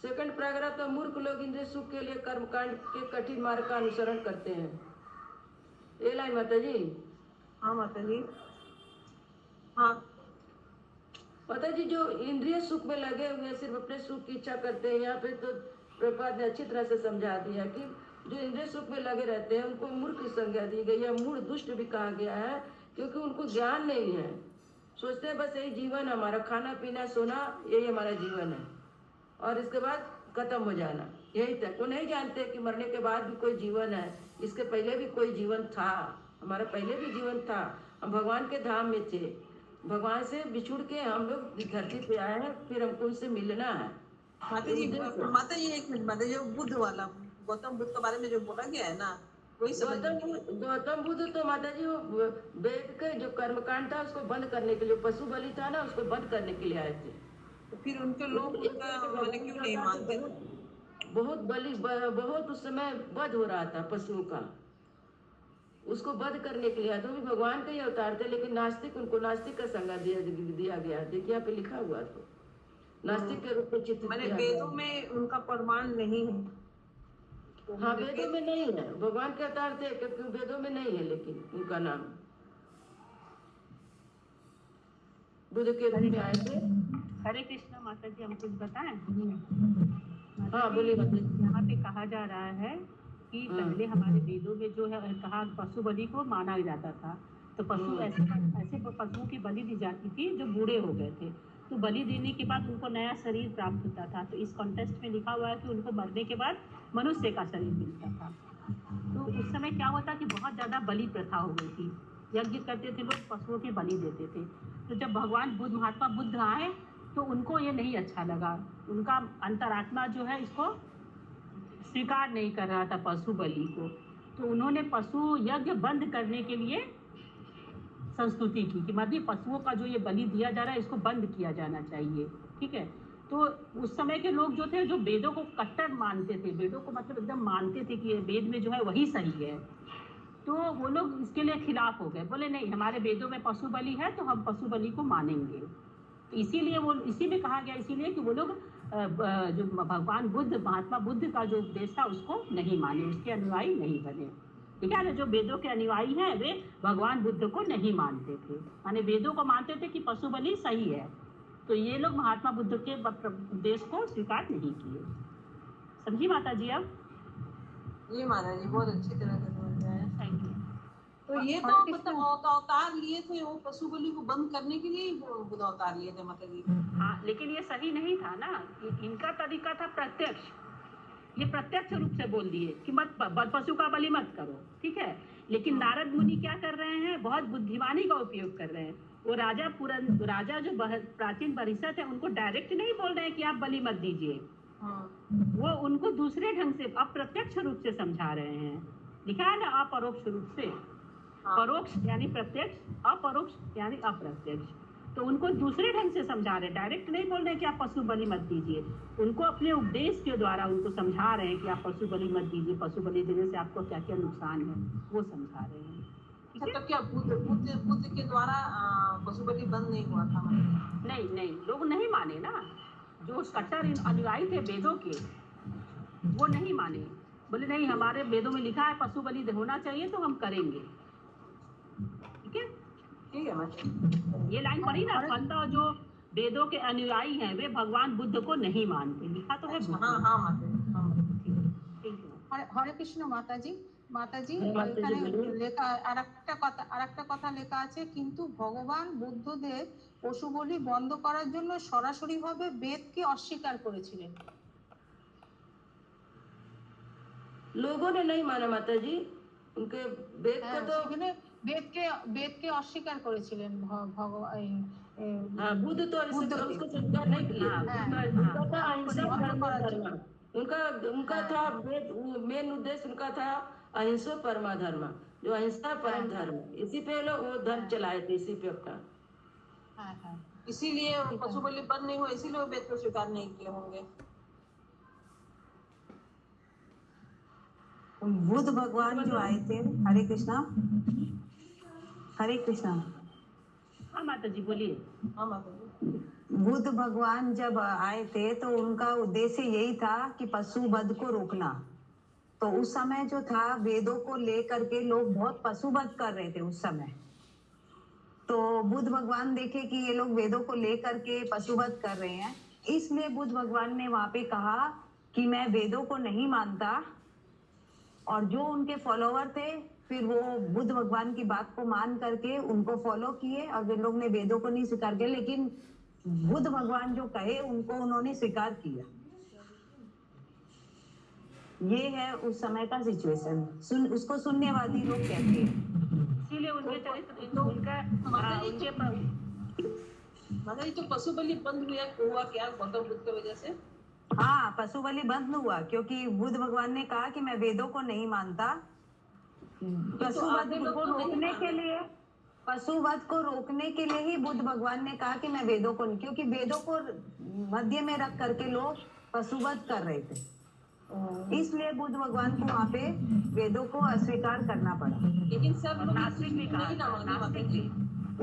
सेकंड पैराग्राफ तो मूर्ख लोग इंद्रिय सुख के लिए कर्मकांड के कठिन मार्ग का अनुसरण करते हैं, ये लाइन माता जी। हाँ माता जी। हाँ माता जी जो इंद्रिय सुख में लगे हुए हैं, सिर्फ अपने सुख की इच्छा करते हैं, यहाँ पे तो प्रभुपाद ने अच्छी तरह से समझा दिया कि जो इंद्रिय सुख में लगे रहते हैं उनको मूर्ख संज्ञा दी गई है, मूढ़ दुष्ट भी कहा गया है क्योंकि उनको ज्ञान नहीं है। सोचते हैं बस यही जीवन है हमारा, खाना पीना सोना यही हमारा जीवन है और इसके बाद खत्म हो जाना, यही तक। वो नहीं जानते कि मरने के बाद भी कोई जीवन है, इसके पहले भी कोई जीवन था, हमारा पहले भी जीवन था, हम भगवान के धाम में थे, भगवान से बिछुड़ के हम लोग धरती पे आए हैं, फिर हमको उनसे मिलना है। माता जी एक मिनट माता जी, बुद्ध वाला गौतम बुद्ध के बारे में जो बोला गया है ना वही गौतम बुद्ध तो माता जी वो वेद के जो कर्मकांड था उसको बंद करने के लिए, पशु बलि था ना उसको बंद करने के लिए आए थे। तो फिर उनके लोग उनका माने क्यों नहीं मानते? बहुत उस समय वध हो रहा था पशुओं का, उसको वध करने के लिए तो भी भगवान के ही अवतार थे, लेकिन नास्तिक उनको नास्तिक का संज्ञा दिया गया। देखिए यहाँ पे लिखा हुआ तो नास्तिक के रूप में चित्रित किया वेदों में उनका प्रमाण नहीं है। तो हाँ वेदों में नहीं है, भगवान के अवतार थे क्योंकि वेदों में नहीं है, लेकिन उनका नाम बुद्ध के रूप में आए थे। हरे कृष्णा माता जी, हम कुछ बताएं? हाँ बोलिए माता जी। यहाँ पे कहा जा रहा है कि पहले हमारे वेदों में जो है कहा पशु बलि को माना जाता था, तो पशु ऐसे पशुओं की बलि दी जाती थी जो बूढ़े हो गए थे, तो बलि देने के बाद उनको नया शरीर प्राप्त होता था। तो इस कॉन्टेक्स्ट में लिखा हुआ है कि उनको मरने के बाद मनुष्य का शरीर मिलता था। तो उस समय क्या होता कि बहुत ज़्यादा बलि प्रथा हो गई थी, यज्ञ करते थे लोग, पशुओं की बलि देते थे। तो जब भगवान बुद्ध महात्मा बुद्ध आए तो उनको ये नहीं अच्छा लगा, उनका अंतरात्मा जो है इसको स्वीकार नहीं कर रहा था पशु बलि को, तो उन्होंने पशु यज्ञ बंद करने के लिए संस्तुति की कि मतलब पशुओं का जो ये बलि दिया जा रहा है इसको बंद किया जाना चाहिए। ठीक है, तो उस समय के लोग जो थे जो वेदों को कट्टर मानते थे, वेदों को मतलब एकदम मानते थे कि ये वेद में जो है वही सही है, तो वो लोग इसके लिए खिलाफ हो गए, बोले नहीं हमारे वेदों में पशु बलि है तो हम पशु बलि को मानेंगे। तो इसीलिए वो इसी में कहा गया, इसीलिए कि वो लोग जो भगवान बुद्ध महात्मा बुद्ध का जो उपदेश था उसको नहीं माने, उसके अनुयायी नहीं बने। ठीक है ना, जो वेदों के अनुयायी हैं वे भगवान बुद्ध को नहीं मानते थे, माने वेदों को मानते थे कि पशु बलि सही है, तो ये लोग महात्मा बुद्ध के उपदेश को स्वीकार नहीं किए। समझी माता जी? अब ये महाराज जी बहुत अच्छी तरह से समझ आया। Thank you. तो ये तो मतलब अवतार लिए थे वो पशु बलि को बंद करने के लिए बुद्ध अवतार लिए थे माता जी। हाँ, लेकिन ये सही नहीं था ना, इनका तरीका था प्रत्यक्ष, ये प्रत्यक्ष रूप से बोल दिए कि मत पशु का बलि मत करो। ठीक है, लेकिन नारद मुनि क्या कर रहे हैं, बहुत बुद्धिमानी का उपयोग कर रहे हैं। वो राजा जो प्राचीन परिषद है उनको डायरेक्ट नहीं बोल रहे हैं कि आप बलि मत दीजिए, वो उनको दूसरे ढंग से अप्रत्यक्ष रूप से समझा रहे हैं। लिखा है ना अपरोक्ष रूप से, परोक्ष यानी प्रत्यक्ष, अपरोक्ष यानी अप्रत्यक्ष। तो उनको दूसरे ढंग से समझा रहे, डायरेक्ट नहीं बोल रहे कि आप पशु बलि मत दीजिए, उनको अपने उपदेश के द्वारा उनको समझा रहे हैं कि आप पशु बलि मत दीजिए, पशु बलि देने से आपको क्या क्या नुकसान है वो समझा रहे हैं। ठीक है? तो क्या बुद्ध के द्वारा पशु बलि बंद नहीं हुआ था? नहीं नहीं, लोग नहीं माने ना, जो कट्टर अनुयायी थे वेदों के वो नहीं माने, बोले नहीं हमारे वेदों में लिखा है पशु बलि होना चाहिए तो हम करेंगे। ठीक है, ठीक है माता। ये लाइन पढ़ी ना, फलतः जो वेदों के अनुयायी हैं वे भगवान बुद्ध को नहीं मानते, लिखा तो है। हाँ हाँ माता। ठीक है। হরে কৃষ্ণ মাতাজি। মাতাজি মাতাজি এখানে বলুন। লেখা আরেকটা কথা লেখা আছে, কিন্তু ভগবান বুদ্ধদেব পশু বলি বন্ধ করার জন্য সরাসরিভাবে বেদকে অস্বীকার করেছিলেন। लोगों ने नहीं माना माता जी, उनके वेद को तो সেখানে বেদকে অস্বীকার করেছিলেন ভগবান। हाँ, बुद्ध तो उसको स्वीकार नहीं किया। उनका था अहिंसा परमो धर्म, उनका उनका था मेन उद्देश्य उनका था अहिंसा परमा धर्म, जो अहिंसा परम धर्म, इसी पे लोग वो धर्म चलाए थे, इसी पे अपना। इसीलिए पशु बलि बंद नहीं हुआ, इसीलिए वेद को स्वीकार नहीं किए होंगे। बुद्ध भगवान जो आए थे, हरे कृष्णा हरे कृष्णा। हाँ माता जी बोलिए। हाँ माता जी। बुद्ध भगवान जब आए थे तो उनका उद्देश्य यही था कि पशु वध को रोकना। तो उस समय जो था वेदों को लेकर के लोग बहुत पशु वध कर रहे थे उस समय। तो बुद्ध भगवान देखे कि ये लोग वेदों को लेकर के पशु वध कर रहे हैं, इसलिए बुद्ध भगवान ने वहां पे कहा कि मैं वेदों को नहीं मानता। और जो उनके फॉलोवर थे फिर वो बुद्ध भगवान की बात को मान करके उनको फॉलो किए, और वे लोग ने वेदों को नहीं स्वीकार किया, लेकिन बुद्ध भगवान जो कहे उनको उन्होंने स्वीकार किया। ये है उस समय का सिचुएशन। उसको शून्यवादी लोग कहते हैं। इसीलिए उनके चरित्र उनका माता जी तो पशु बलि बंद हुआ क्या गौतम बुद्ध की वजह से? हाँ, पशु बलि बंद हुआ क्योंकि बुद्ध भगवान ने कहा कि मैं वेदों को नहीं मानता। पशुवध को रोकने के लिए, पशुवध को रोकने के लिए ही बुद्ध भगवान ने कहा कि मैं वेदों को नहीं, क्योंकि वेदों को मध्य में रख करके लोग पशुवध कर रहे थे, इसलिए बुद्ध भगवान को वहाँ पे वेदों को अस्वीकार करना पड़ा। लेकिन सब लोग नास्तिक भी नहीं ना मानते थे,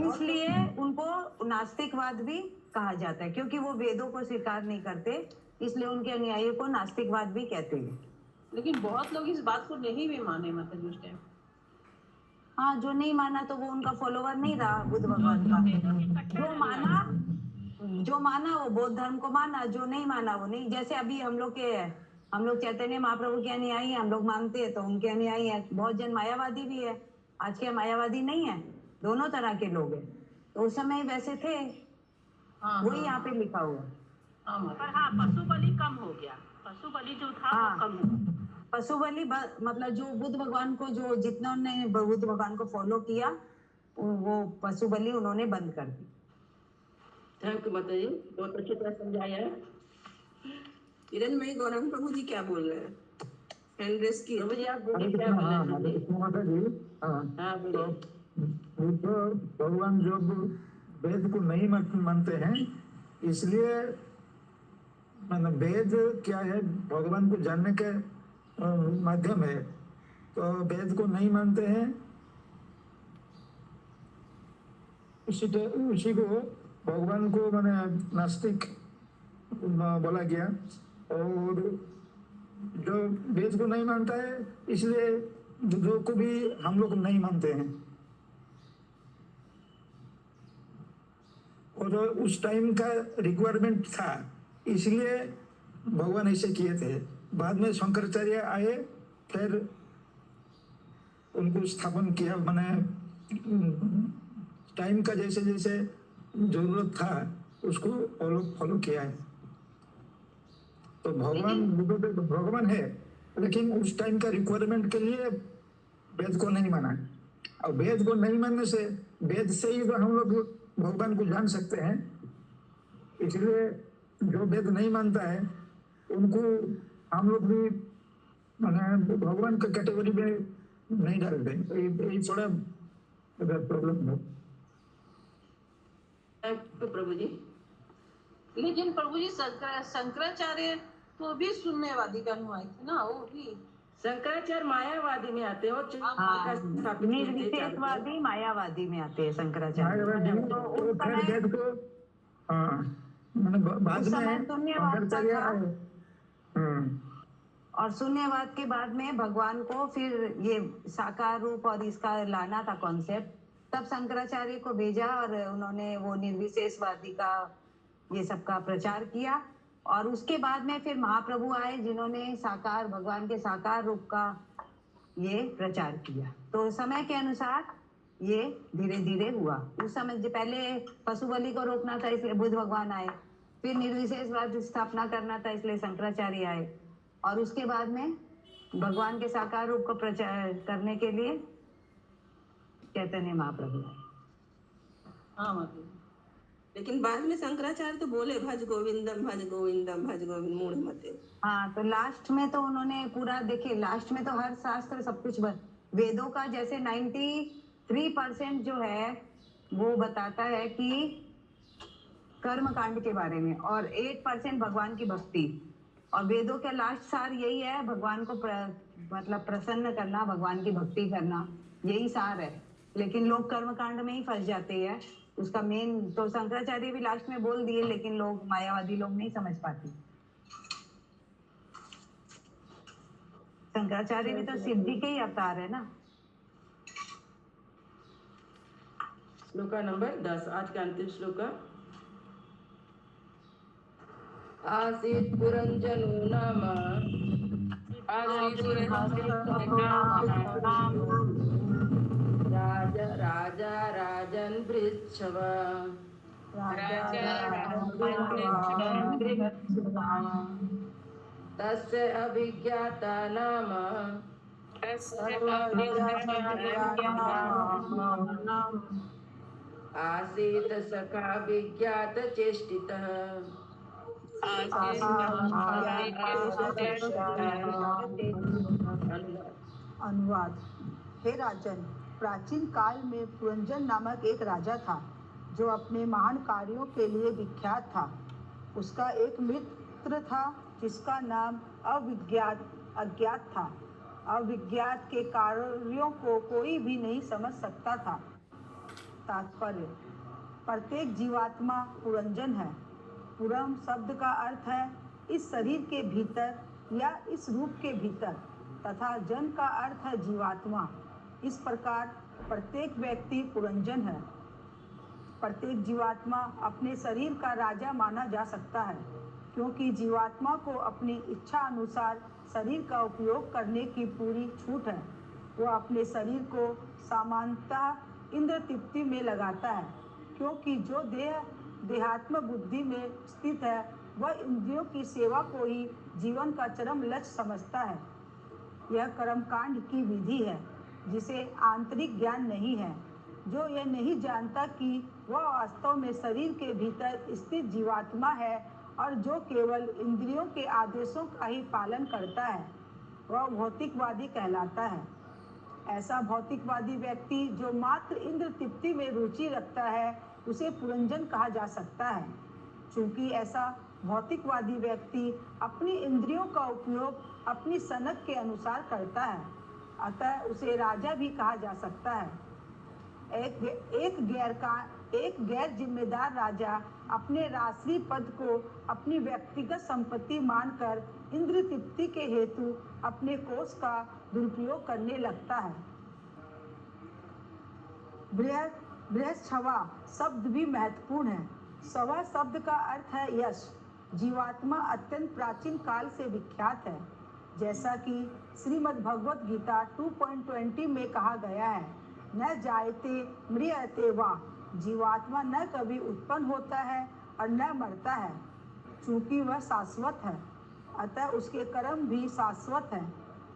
इसलिए उनको नास्तिकवाद भी कहा जाता है, क्योंकि वो वेदों को स्वीकार नहीं करते, इसलिए उनके अनुयायियों को नास्तिकवाद भी कहते हैं। लेकिन बहुत लोग इस बात को नहीं भी माने मतलब उस टाइम। हाँ, जो नहीं माना तो वो उनका फॉलोवर नहीं रहा बुद्ध भगवान का। जो माना वो बौद्ध धर्म को माना, जो नहीं माना वो नहीं। जैसे अभी हम लोग चैतन्य महाप्रभु के अनुयायी हम लोग मानते हैं तो उनके अनुयायी है। बहुत जन मायावादी भी है, आज के मायावादी नहीं है, दोनों तरह के लोग हैं। तो उस समय वैसे थे, वही यहाँ पे लिखा हुआ। पर हाँ, पशु बलि कम हो गया, पशु बलि जो था वो कम हो गया। पशु बलि मतलब जो बुद्ध भगवान को, जो जितना उन्होंने बुद्ध भगवान को फॉलो किया, वो पशु बलि उन्होंने बंद कर दी। थैंक यू माता जी, बहुत अच्छी तरह समझाया है। हिरणमयी गौरंग प्रभु जी क्या बोल रहे हैं? हैंड रेस की। प्रभु जी आप बोलिए क्या बोलना चाहते हैं? माता जी, हाँ बोलिए। तो भगवान जब वेद को नहीं मानते हैं, इसलिए मतलब वेद क्या है, भगवान को जानने के माध्यम है, तो वेद को नहीं मानते हैं, उसी को भगवान को माने नास्तिक बोला गया। और जो वेद को नहीं मानता है, इसलिए जो को भी हम लोग नहीं मानते हैं। और उस टाइम का रिक्वायरमेंट था, इसलिए भगवान ऐसे किए थे। बाद में शंकराचार्य आए, फिर उनको स्थापन किया, माने टाइम का जैसे जैसे जरूरत था उसको फॉलो किया है। तो भगवान है, लेकिन उस टाइम का रिक्वायरमेंट के लिए वेद को नहीं माना। और वेद को नहीं मानने से, वेद से ही हम लोग भगवान को जान सकते हैं। इसलिए जो वेद नहीं मानता है उनको हम लोग भी माने भगवान के कैटेगरी में नहीं डालते। ये थोड़ा प्रॉब्लम है। थैंक यू प्रभु जी। लेकिन प्रभु जी शंकराचार्य तो भी शून्यवादी का अनुयायी थे ना, वो भी शंकराचार्य मायावादी में आते हैं और हाँ, निर्विशेषवादी मायावादी में आते हैं शंकराचार्य। वो खैर वेद को, हाँ, मैंने बाद उस समय में शून्यवाद का शंकराचार्य था। आए। और शून्यवाद के बाद में भगवान को फिर ये साकार रूप और इसका लाना था कॉन्सेप्ट, तब शंकराचार्य को भेजा और उन्होंने वो निर्विशेषवादी का ये सबका प्रचार किया। और उसके बाद में फिर महाप्रभु आए जिन्होंने साकार भगवान के साकार रूप का ये प्रचार किया। तो समय के अनुसार ये धीरे धीरे हुआ। उस समय जो पहले पशु बलि को रोकना था इसलिए बुद्ध भगवान आए, फिर निर्विशेषवाद की स्थापना करना था इसलिए शंकराचार्य आए, और उसके बाद में भगवान के साकार रूप को प्रचार करने के लिए चैतन्य महाप्रभु आए। हाँ माता। लेकिन बाद में शंकराचार्य तो बोले भज गोविंदम भज गोविंदम भज गोविंद मूढ़ मते। हाँ, तो लास्ट में तो उन्होंने पूरा देखिए, लास्ट में तो हर शास्त्र सब कुछ वेदों का जैसे 93% जो है वो बताता है कि कर्म कांड के बारे में, और 8% भगवान की भक्ति। और वेदों का लास्ट सार यही है, भगवान को मतलब प्रसन्न करना, भगवान की भक्ति करना, यही सार है। लेकिन लोग कर्म कांड में ही फंस जाते हैं। उसका मेन तो शंकराचार्य भी लास्ट में बोल दिए, लेकिन लोग मायावादी लोग नहीं समझ पाते। शंकराचार्य भी तो सिद्धि के ही अवतार है ना। श्लोका नंबर 10, आज का अंतिम श्लोका। आसीत् पुरंजनो नाम राजा राजन् पृच्छव तस्य अभिज्ञाता नाम आसीत् सखा विज्ञात चेष्टितः। अनुवाद। हे राजन, प्राचीन काल में पुरंजन नामक एक राजा था जो अपने महान कार्यों के लिए विख्यात था। उसका एक मित्र था जिसका नाम अज्ञात था। अविज्ञात के कार्यों को कोई भी नहीं समझ सकता था। तात्पर्य: प्रत्येक जीवात्मा पुरंजन है। पुरम शब्द का अर्थ है इस शरीर के भीतर या इस रूप के भीतर, तथा जन का अर्थ है जीवात्मा। इस प्रकार प्रत्येक व्यक्ति पुरंजन है। प्रत्येक जीवात्मा अपने शरीर का राजा माना जा सकता है, क्योंकि जीवात्मा को अपनी इच्छा अनुसार शरीर का उपयोग करने की पूरी छूट है। वह अपने शरीर को सामान्यतः इंद्र तृप्ति में लगाता है, क्योंकि जो देहात्म बुद्धि में स्थित है वह इंद्रियों की सेवा को ही जीवन का चरम लक्ष्य समझता है। यह कर्मकांड की विधि है जिसे आंतरिक ज्ञान नहीं है। जो यह नहीं जानता कि वह वास्तव में शरीर के भीतर स्थित जीवात्मा है और जो केवल इंद्रियों के आदेशों का ही पालन करता है, वह भौतिकवादी कहलाता है। ऐसा भौतिकवादी व्यक्ति जो मात्र इंद्र तृप्ति में रुचि रखता है उसे पुरंजन कहा जा सकता है। चूंकि ऐसा भौतिकवादी व्यक्ति अपनी इंद्रियों का उपयोग अपनी सनक के अनुसार करता है, अतः उसे राजा भी कहा जा सकता है। एक गैर जिम्मेदार राजा अपने राष्ट्रीय पद को अपनी व्यक्तिगत संपत्ति मानकर इंद्र तृप्ति के हेतु अपने कोष का दुरुपयोग करने लगता है। बृहस्पति शब्द भी महत्वपूर्ण है। सवा शब्द का अर्थ है यश। जीवात्मा अत्यंत प्राचीन काल से विख्यात है। जैसा कि श्रीमद् भगवत गीता 2.20 में कहा गया है, न जायते म्रियते वा। जीवात्मा न कभी उत्पन्न होता है और न मरता है, चूंकि वह शाश्वत है, अतः उसके कर्म भी शाश्वत हैं।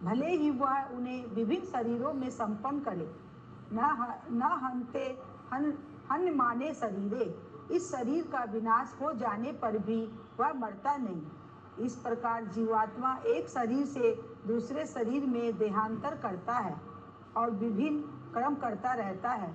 भले ही वह उन्हें विभिन्न शरीरों में संपन्न करे। न हन्ते हन्य माने शरीरे। इस शरीर का विनाश हो जाने पर भी वह मरता नहीं। इस प्रकार जीवात्मा एक शरीर से दूसरे शरीर में देहांतर करता है और विभिन्न कर्म करता रहता है।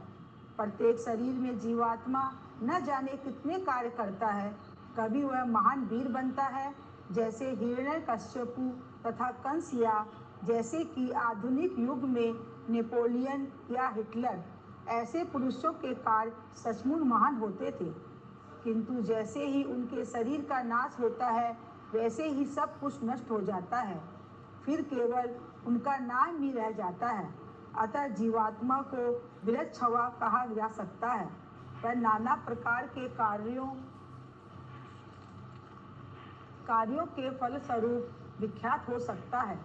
प्रत्येक शरीर में जीवात्मा न जाने कितने कार्य करता है। कभी वह महान वीर बनता है जैसे हिरण्यकश्यपु तथा कंस, या जैसे कि आधुनिक युग में नेपोलियन या हिटलर। ऐसे पुरुषों के कार्य सचमुच महान होते थे, किंतु जैसे ही उनके शरीर का नाश होता है वैसे ही सब कुछ नष्ट हो जाता है, फिर केवल उनका नाम ही रह जाता है। अतः जीवात्मा को विलक्षवा कहा जा सकता है। वह नाना प्रकार के कार्यों के फलस्वरूप विख्यात हो सकता है,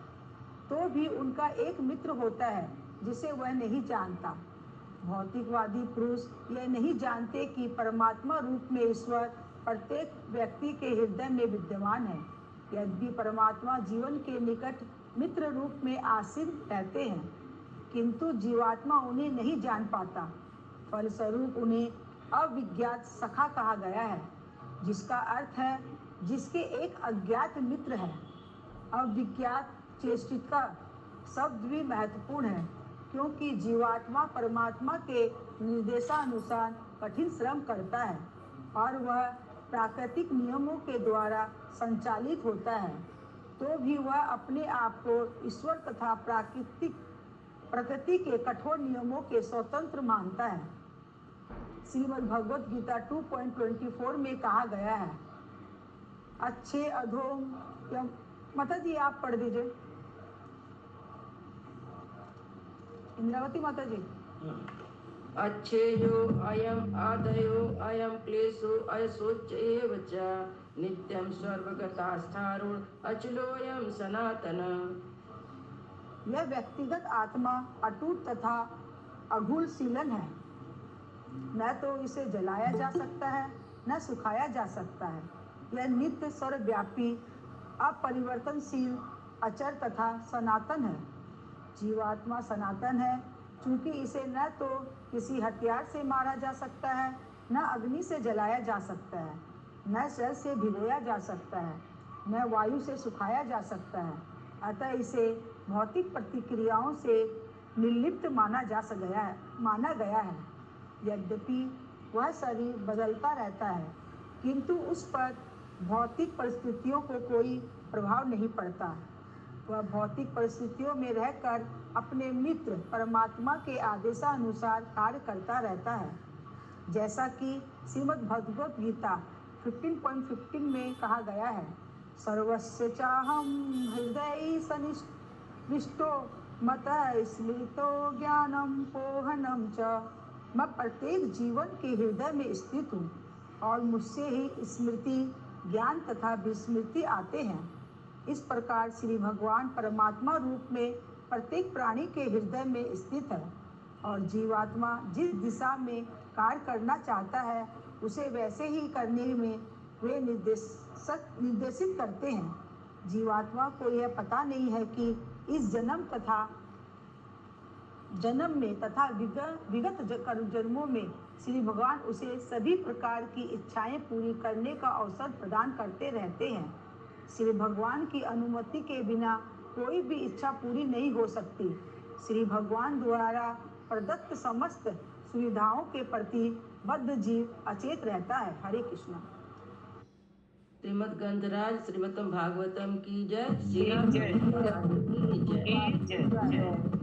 तो भी उनका एक मित्र होता है जिसे वह नहीं जानता। भौतिकवादी पुरुष यह नहीं जानते कि परमात्मा रूप में ईश्वर प्रत्येक व्यक्ति के हृदय में विद्यमान है। यद्यपि परमात्मा जीवन के निकट मित्र रूप में आसीन रहते हैं, किंतु जीवात्मा उन्हें नहीं जान पाता। फलस्वरूप उन्हें अविज्ञात सखा कहा गया है, जिसका अर्थ है जिसके एक अज्ञात मित्र है। अविज्ञात चेष्टिका शब्द भी महत्वपूर्ण है, क्योंकि जीवात्मा परमात्मा के निर्देशानुसार कठिन श्रम करता है और वह प्राकृतिक नियमों के द्वारा संचालित होता है, तो भी वह अपने आप को ईश्वर तथा प्रकृति के कठोर नियमों के स्वतंत्र मानता है। श्रीमद् भगवत गीता 2.24 में कहा गया है, अच्छे अधोम। माता जी आप पढ़ दीजिए। इंद्रावती माता जी। अच्छेयो अयम आदयो अयम क्लेशो अशोच एव च नित्यं सर्वगतास्थारुण अचलोयम सनातन। यह व्यक्तिगत आत्मा अटूट तथा अघुलशीलन है, न तो इसे जलाया जा सकता है न सुखाया जा सकता है। यह नित्य सर्वव्यापी अपरिवर्तनशील अचर तथा सनातन है। जीवात्मा सनातन है, चूंकि इसे न तो किसी हथियार से मारा जा सकता है, न अग्नि से जलाया जा सकता है, न जल से भिगोया जा सकता है, न वायु से सुखाया जा सकता है। अतः इसे भौतिक प्रतिक्रियाओं से निर्लिप्त माना गया है। यद्यपि वह शरीर बदलता रहता है, किंतु उस पर भौतिक परिस्थितियों को कोई प्रभाव नहीं पड़ता। वह भौतिक परिस्थितियों में रहकर अपने मित्र परमात्मा के आदेशानुसार कार्य करता रहता है, जैसा कि श्रीमद् भगवत गीता 15.15 में कहा गया है, सर्वस्य चाहम हृदय सनिष्ठो मतः स्मृतो ज्ञानम पोहनम च। मैं प्रत्येक जीवन के हृदय में स्थित हूँ और मुझसे ही स्मृति, ज्ञान तथा विस्मृति आते हैं। इस प्रकार श्री भगवान परमात्मा रूप में प्रत्येक प्राणी के हृदय में स्थित है और जीवात्मा जिस दिशा में कार्य करना चाहता है उसे वैसे ही करने में वे निर्देशित करते हैं। जीवात्मा को यह पता नहीं है कि इस जन्म में तथा विगत जन्मों में श्री भगवान उसे सभी प्रकार की इच्छाएं पूरी करने का अवसर प्रदान करते रहते हैं। श्री भगवान की अनुमति के बिना कोई भी इच्छा पूरी नहीं हो सकती। श्री भगवान द्वारा प्रदत्त समस्त सुविधाओं के प्रति बद्ध जीव अचेत रहता है। हरे कृष्ण। श्रीमद् गंधराज श्रीमद् भागवतम की जय। जय। श्री राम की जय। जय।